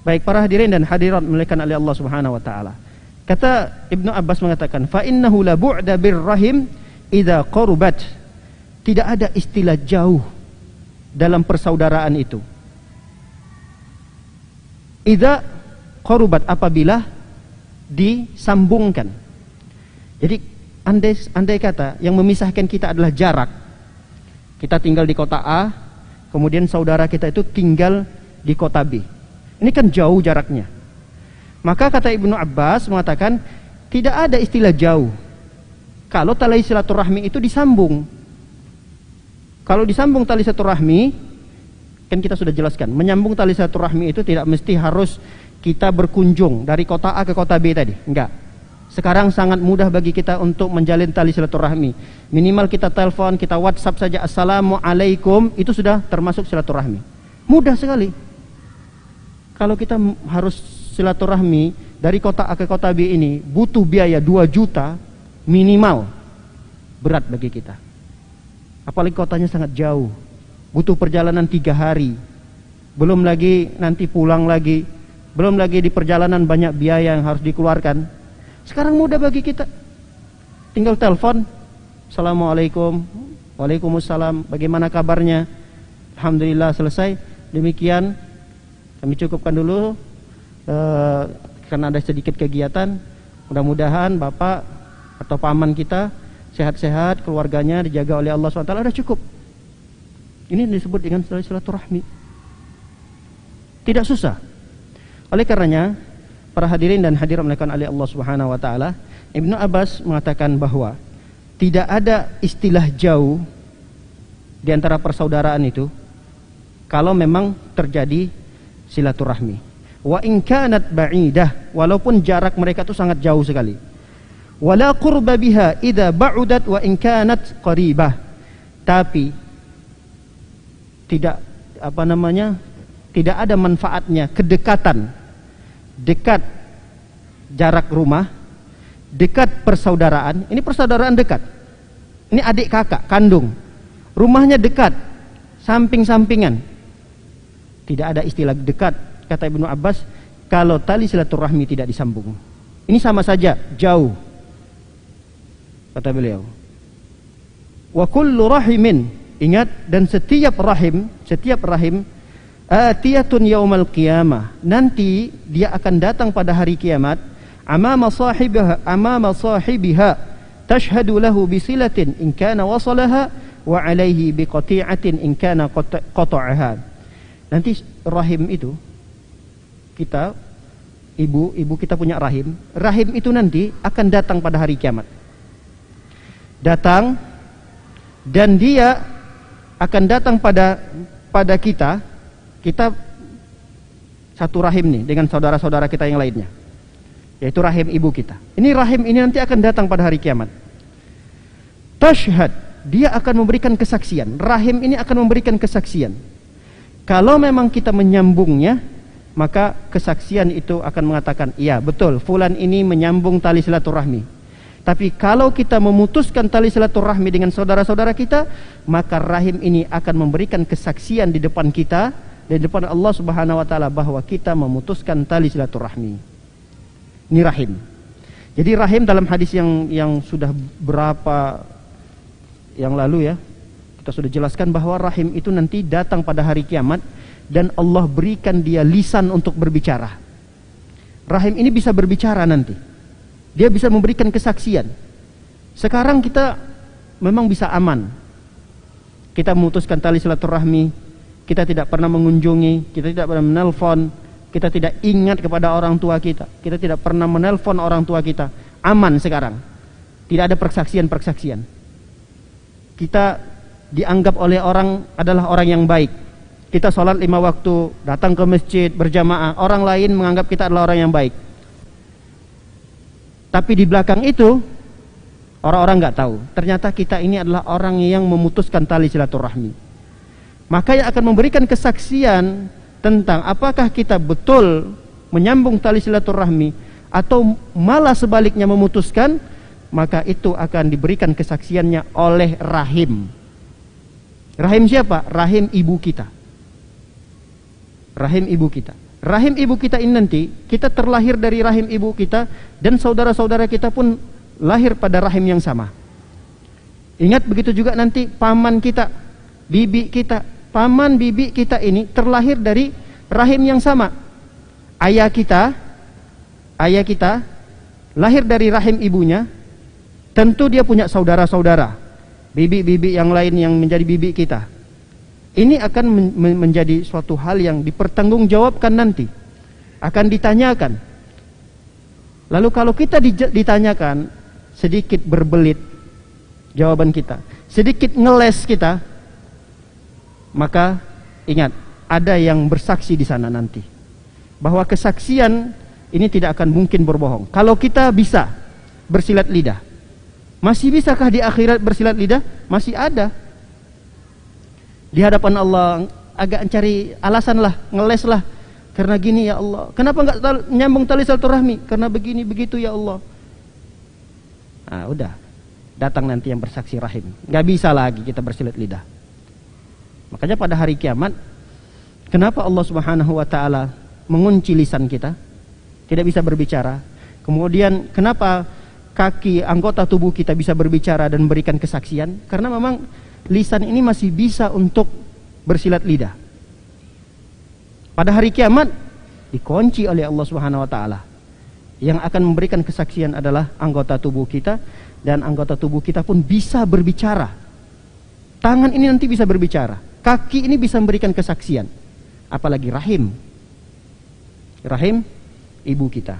Baik para hadirin dan hadirat dimuliakan oleh Allah Subhanahu wa taala. Kata Ibnu Abbas mengatakan, fa innahu la bu'da birrahim idza qarubat. Tidak ada istilah jauh dalam persaudaraan itu. Idza qarubat, apabila disambungkan. Jadi andai kata yang memisahkan kita adalah jarak. Kita tinggal di kota A, kemudian saudara kita itu tinggal di kota B. Ini kan jauh jaraknya. Maka kata Ibnu Abbas mengatakan tidak ada istilah jauh kalau tali silaturahmi itu disambung. Kalau disambung tali silaturahmi, kan kita sudah jelaskan, menyambung tali silaturahmi itu tidak mesti harus kita berkunjung dari kota A ke kota B tadi. Enggak. Sekarang sangat mudah bagi kita untuk menjalin tali silaturahmi. Minimal kita telepon, kita WhatsApp saja, assalamualaikum, itu sudah termasuk silaturahmi. Mudah sekali. Kalau kita harus silaturahmi dari kota A ke kota B ini butuh biaya 2 juta minimal, berat bagi kita. Apalagi kotanya sangat jauh, butuh perjalanan 3 hari, belum lagi nanti pulang lagi, belum lagi di perjalanan banyak biaya yang harus dikeluarkan. Sekarang mudah bagi kita, tinggal telepon, assalamualaikum, waalaikumsalam, bagaimana kabarnya, alhamdulillah, selesai. Demikian kami cukupkan dulu karena ada sedikit kegiatan. Mudah-mudahan bapak atau paman kita sehat-sehat, keluarganya dijaga oleh Allah SWT. Sudah cukup. Ini disebut dengan silaturahmi. Tidak susah. Oleh karenanya, para hadirin dan hadirat dimuliakan oleh Allah Subhanahu wa taala, Ibnu Abbas mengatakan bahwa tidak ada istilah jauh di antara persaudaraan itu kalau memang terjadi silaturahmi. Wa in kanat ba'idah, walaupun jarak mereka itu sangat jauh sekali. Wala qurba biha idza ba'udat wa in kanat qaribah. Tapi tidak tidak ada manfaatnya kedekatan, dekat jarak rumah, dekat persaudaraan. Ini persaudaraan dekat. Ini adik kakak kandung. Rumahnya dekat, samping-sampingan. Tidak ada istilah dekat, kata Ibnu Abbas, kalau tali silaturahmi tidak disambung. Ini sama saja jauh, kata beliau. Wa kullu rahimin, ingat, dan setiap rahim atiyatun yaumal qiyamah, nanti dia akan datang pada hari kiamat, amama sahibiha tashhadu lahu bisilatin in kana wasalaha wa alaihi biqati'atin in kana qata'aha. Nanti rahim itu, kita, ibu kita punya rahim itu nanti akan datang pada hari kiamat. Datang, dan dia akan datang pada kita satu rahim nih dengan saudara-saudara kita yang lainnya, yaitu rahim ibu kita. Ini rahim ini nanti akan datang pada hari kiamat. Tashhad, dia akan memberikan kesaksian. Rahim ini akan memberikan kesaksian. Kalau memang kita menyambungnya, maka kesaksian itu akan mengatakan, iya betul, fulan ini menyambung tali silaturahmi. Tapi kalau kita memutuskan tali silaturahmi dengan saudara-saudara kita, maka rahim ini akan memberikan kesaksian di depan kita, di depan Allah Subhanahu wa taala, bahwa kita memutuskan tali silaturahmi. Ini rahim. Jadi rahim dalam hadis yang sudah berapa yang lalu ya, kita sudah jelaskan bahwa rahim itu nanti datang pada hari kiamat dan Allah berikan dia lisan untuk berbicara. Rahim ini bisa berbicara nanti. Dia bisa memberikan kesaksian. Sekarang kita memang bisa aman. Kita memutuskan tali silaturahmi, kita tidak pernah mengunjungi, kita tidak pernah menelpon, kita tidak ingat kepada orang tua kita, kita tidak pernah menelpon orang tua kita. Aman sekarang. Tidak ada persaksian-persaksian. Kita dianggap oleh orang adalah orang yang baik. Kita sholat 5 waktu, datang ke masjid berjamaah, orang lain menganggap kita adalah orang yang baik. Tapi di belakang itu orang-orang nggak tahu, ternyata kita ini adalah orang yang memutuskan tali silaturahmi. Maka yang akan memberikan kesaksian tentang apakah kita betul menyambung tali silaturahmi atau malah sebaliknya memutuskan, maka itu akan diberikan kesaksiannya oleh rahim. Rahim siapa? Rahim ibu kita. Rahim ibu kita. rahim ibu kita ini nanti, kita terlahir dari rahim ibu kita, dan saudara-saudara kita pun lahir pada rahim yang sama. Ingat, begitu juga nanti paman kita, bibi kita, paman bibi kita ini terlahir dari rahim yang sama. Ayah kita lahir dari rahim ibunya, tentu dia punya saudara-saudara, bibi-bibi yang lain yang menjadi bibi kita. Ini akan menjadi suatu hal yang dipertanggungjawabkan nanti, akan ditanyakan. Lalu kalau kita ditanyakan, sedikit berbelit jawaban kita, sedikit ngeles kita, maka ingat, ada yang bersaksi di sana nanti, bahwa kesaksian ini tidak akan mungkin berbohong. Kalau kita bisa bersilat lidah, masih bisakah di akhirat bersilat lidah? Masih ada. Di hadapan Allah agak cari alasan lah, ngeles lah, karena gini ya Allah. Kenapa nggak nyambung tali silaturahmi? Karena begini begitu ya Allah. Nah, udah, datang nanti yang bersaksi rahim. Nggak bisa lagi kita bersilat lidah. Makanya pada hari kiamat, kenapa Allah Subhanahu wa Ta'ala mengunci lisan kita, tidak bisa berbicara? Kemudian kenapa kaki, anggota tubuh kita bisa berbicara dan memberikan kesaksian? Karena memang lisan ini masih bisa untuk bersilat lidah. Pada hari kiamat dikunci oleh Allah Subhanahu wa Ta'ala. Yang akan memberikan kesaksian adalah anggota tubuh kita, dan anggota tubuh kita pun bisa berbicara. Tangan ini nanti bisa berbicara, kaki ini bisa memberikan kesaksian, apalagi rahim ibu kita.